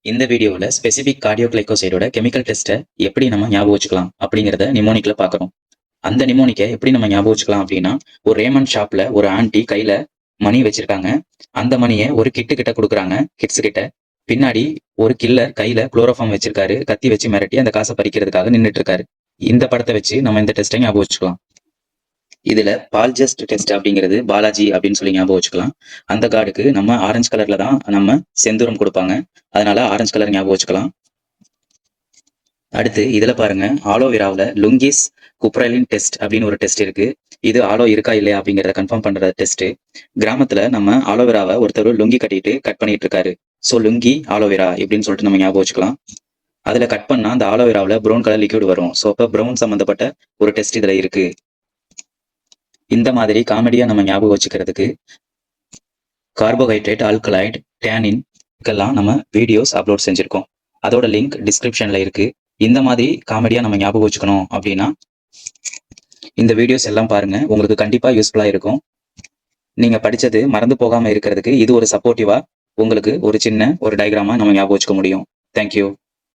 இந்த வீடியோவில் specific கார்டியோகிளைகோசைடோட chemical டெஸ்ட்டை எப்படி நம்ம ஞாபகம் வச்சுக்கலாம் அப்படிங்கிறத நிமோனிக்ல பார்க்குறோம். அந்த நிமோனிக்கை எப்படி நம்ம ஞாபகம் வச்சுக்கலாம் அப்படின்னா, ஒரு ரேமண்ட் ஷாப்ல ஒரு ஆண்டி கையில மணி வச்சிருக்காங்க. அந்த மணியை ஒரு கிட்ட கொடுக்குறாங்க, கிட்ஸ் கிட்ட. பின்னாடி ஒரு கில்லர் கையில குளோரோஃபார்ம் வச்சிருக்காரு, கத்தி வச்சு மிரட்டி அந்த காசை பறிக்கிறதுக்காக நின்றுட்டு இருக்காரு. இந்த படத்தை வச்சு நம்ம இந்த டெஸ்ட்டை ஞாபகம் வச்சுக்கலாம். இதுல பால்ஜஸ்ட் டெஸ்ட் அப்படிங்கிறது பாலாஜி அப்படின்னு சொல்லி ஞாபகம் வச்சுக்கலாம். அந்த கார்டுக்கு நம்ம ஆரஞ்சு கலர்ல தான் நம்ம செந்தூரம் கொடுப்பாங்க, அதனால ஆரஞ்சு கலர் ஞாபகம் வச்சுக்கலாம். அடுத்து இதுல பாருங்க, ஆலோவேராவில் லுங்கிஸ் குப்ரலின் டெஸ்ட் அப்படின்னு ஒரு டெஸ்ட் இருக்கு. இது ஆலோ இருக்கா இல்லையா அப்படிங்கிறத கன்ஃபார்ம் பண்ற டெஸ்ட். கிராமத்துல நம்ம ஆலோவேராவை ஒருத்தர் லுங்கி கட்டிட்டு கட் பண்ணிட்டு இருக்காரு. ஸோ லுங்கி ஆலோவேரா இப்படின்னு சொல்லிட்டு நம்ம ஞாபகம் வச்சுக்கலாம். அதுல கட் பண்ணா அந்த ஆலோவேராவில் ப்ரௌன் கலர் லிக்விட் வரும். ஸோ இப்போ ப்ரௌன் சம்பந்தப்பட்ட ஒரு டெஸ்ட் இதுல இருக்கு. இந்த மாதிரி காமெடியா நம்ம ஞாபகம் வச்சுக்கிறதுக்கு கார்போஹைட்ரேட், ஆல்கலாய்டு, டேனின் இதுக்கெல்லாம் நம்ம வீடியோஸ் அப்லோட் செஞ்சிருக்கோம். அதோட லிங்க் டிஸ்கிரிப்ஷன்ல இருக்கு. இந்த மாதிரி காமெடியா நம்ம ஞாபகம் வச்சுக்கணும் அப்படின்னா இந்த வீடியோஸ் எல்லாம் பாருங்க, உங்களுக்கு கண்டிப்பா யூஸ்ஃபுல்லா இருக்கும். நீங்க படிச்சது மறந்து போகாம இருக்கிறதுக்கு இது ஒரு சப்போர்ட்டிவா உங்களுக்கு ஒரு சின்ன ஒரு டயக்ராமா நம்ம ஞாபகம் வச்சுக்க முடியும். தேங்க்யூ.